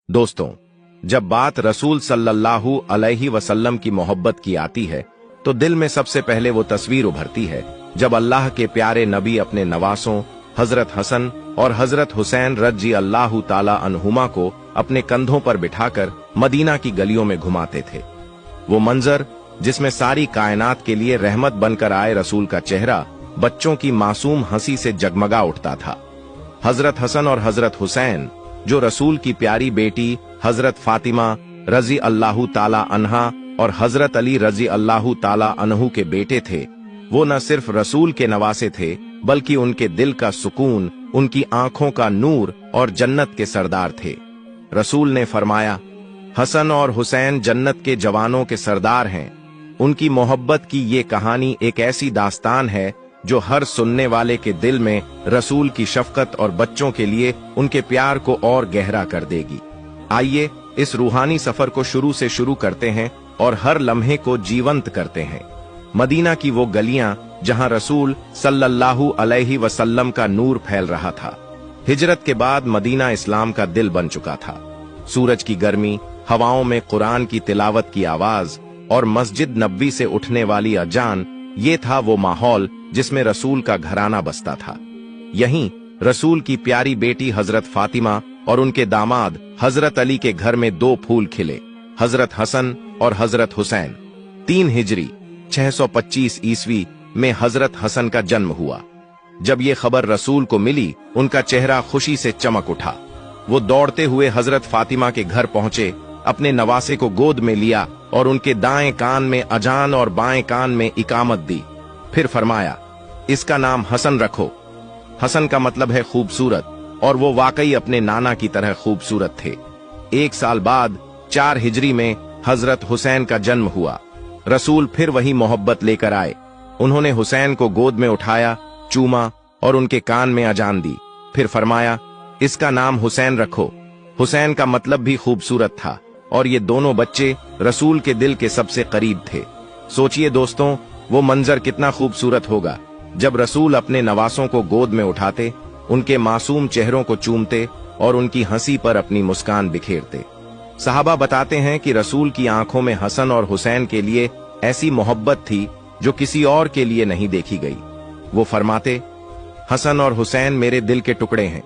दोस्तों, जब बात रसूल सल्लल्लाहु अलैहि वसल्लम की मोहब्बत की आती है तो दिल में सबसे पहले वो तस्वीर उभरती है जब अल्लाह के प्यारे नबी अपने नवासों हजरत हसन और हजरत हुसैन रज़ी अल्लाह ताला अन्हुमा को अपने कंधों पर बिठाकर मदीना की गलियों में घुमाते थे। वो मंजर जिसमें सारी कायनात के लिए रहमत बनकर आए रसूल का चेहरा बच्चों की मासूम हंसी से जगमगा उठता था। हजरत हसन और हजरत हुसैन जो रसूल की प्यारी बेटी हजरत फातिमा रजी अल्लाह ताला अन्हा और हजरत अली रजी अल्लाह ताला अन्हु के बेटे थे, वो न सिर्फ रसूल के नवासे थे बल्कि उनके दिल का सुकून, उनकी आंखों का नूर और जन्नत के सरदार थे। रसूल ने फरमाया, हसन और हुसैन जन्नत के जवानों के सरदार हैं। उनकी मोहब्बत की ये कहानी एक ऐसी दास्तान है जो हर सुनने वाले के दिल में रसूल की शफकत और बच्चों के लिए उनके प्यार को और गहरा कर देगी। आइए इस रूहानी सफर को शुरू से शुरू करते हैं और हर लम्हे को जीवंत करते हैं। मदीना की वो गलियां जहां रसूल सल्लल्लाहु अलैहि वसल्लम का नूर फैल रहा था। हिजरत के बाद मदीना इस्लाम का दिल बन चुका था। सूरज की गर्मी, हवाओं में कुरान की तिलावत की आवाज और मस्जिद नबवी से उठने वाली अजान, ये था वो माहौल जिसमें रसूल का घराना बसता था। यहीं रसूल की प्यारी बेटी हजरत फातिमा और उनके दामाद हजरत अली के घर में दो फूल खिले, हजरत हसन और हजरत हुसैन। 3 हिजरी 625 ईस्वी में हजरत हसन का जन्म हुआ। जब ये खबर रसूल को मिली, उनका चेहरा खुशी से चमक उठा। वो दौड़ते हुए हजरत फातिमा के घर पहुंचे, अपने नवासे को गोद में लिया और उनके दाएं कान में अजान और बाएं कान में इकामत दी। फिर फरमाया, इसका नाम हसन रखो। हसन का मतलब है खूबसूरत, और वो वाकई अपने नाना की तरह खूबसूरत थे। 1 साल बाद 4 हिजरी में हजरत हुसैन का जन्म हुआ। रसूल फिर वही मोहब्बत लेकर आए। उन्होंने हुसैन को गोद में उठाया, चूमा और उनके कान में अजान दी। फिर फरमाया, इसका नाम हुसैन रखो। हुसैन का मतलब भी खूबसूरत था और ये दोनों बच्चे रसूल के दिल के सबसे करीब थे। सोचिए दोस्तों, वो मंजर कितना खूबसूरत होगा जब रसूल अपने नवासों को गोद में उठाते, उनके मासूम चेहरों को चूमते और उनकी हंसी पर अपनी मुस्कान बिखेरते। सहाबा बताते हैं कि रसूल की आंखों में हसन और हुसैन के लिए ऐसी मोहब्बत थी जो किसी और के लिए नहीं देखी गई। वो फरमाते, हसन और हुसैन मेरे दिल के टुकड़े हैं।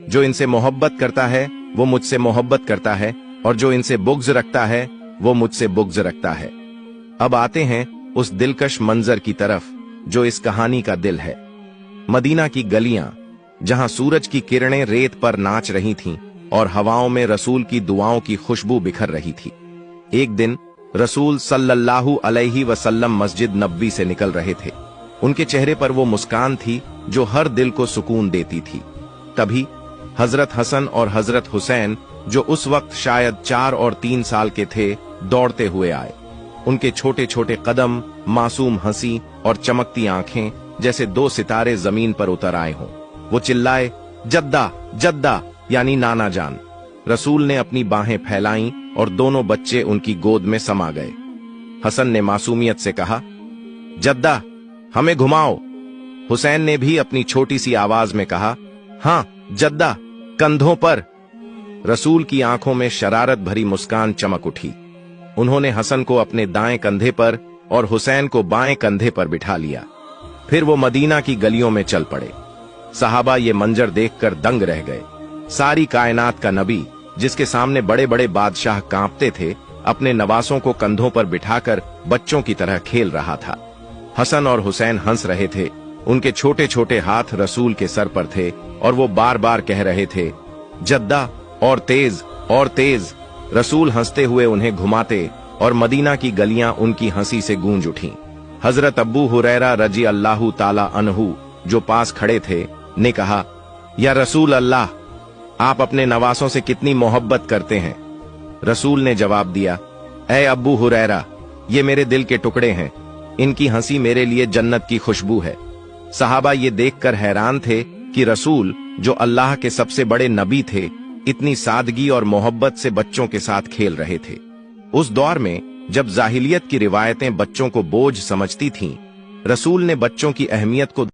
जो इनसे मोहब्बत करता है वो मुझसे मोहब्बत करता है, और जो इनसे बुग़्ज़ रखता है वो मुझसे बुग़्ज़ रखता है। अब आते हैं उस दिलकश मंजर की तरफ जो इस कहानी का दिल है। मदीना की गलियां जहां सूरज की किरणें रेत पर नाच रही थीं और हवाओं में रसूल की दुआओं की खुशबू बिखर रही थी। एक दिन रसूल सल्लल्लाहु अलैहि वसल्लम मस्जिद नबवी से निकल रहे थे। उनके चेहरे पर वो मुस्कान थी जो हर दिल को सुकून देती थी। तभी हजरत हसन और हजरत हुसैन, जो उस वक्त शायद 4 और 3 साल के थे, दौड़ते हुए आए। उनके छोटे छोटे कदम, मासूम हंसी और चमकती आंखें जैसे 2 सितारे जमीन पर उतर आए हों। वो चिल्लाए, जद्दा जद्दा, यानी नाना जान। रसूल ने अपनी बाहें फैलाईं और दोनों बच्चे उनकी गोद में समा गए। हसन ने मासूमियत से कहा, जद्दा हमें घुमाओ। हुसैन ने भी अपनी छोटी सी आवाज में कहा, हाँ जद्दा, कंधों पर। रसूल की आंखों में शरारत भरी मुस्कान चमक उठी। उन्होंने हसन को अपने दाएं कंधे पर और हुसैन को बाएं कंधे पर बिठा लिया। फिर वो मदीना की गलियों में चल पड़े। सहाबा ये मंजर देखकर दंग रह गए। सारी कायनात का नबी, जिसके सामने बड़े बड़े बादशाह कांपते थे, अपने नवासों को कंधों पर बिठाकर बच्चों की तरह खेल रहा था। हसन और हुसैन हंस रहे थे। उनके छोटे छोटे हाथ रसूल के सर पर थे और वो बार बार कह रहे थे, जद्दा, और तेज और तेज। रसूल हंसते हुए उन्हें घुमाते और मदीना की गलियां उनकी हंसी से गूंज उठीं। हजरत अब्बू हुरैरा रजी अल्लाह ताला अन्हु, जो पास खड़े थे, ने कहा, या रसूल अल्लाह, आप अपने नवासों से कितनी मोहब्बत करते हैं। रसूल ने जवाब दिया, ऐ अब्बू हुरैरा, ये मेरे दिल के टुकड़े हैं। इनकी हंसी मेरे लिए जन्नत की खुशबू है। सहाबा ये देखकर हैरान थे कि रसूल, जो अल्लाह के सबसे बड़े नबी थे, इतनी सादगी और मोहब्बत से बच्चों के साथ खेल रहे थे। उस दौर में जब जाहिलियत की रिवायतें बच्चों को बोझ समझती थीं, रसूल ने बच्चों की अहमियत को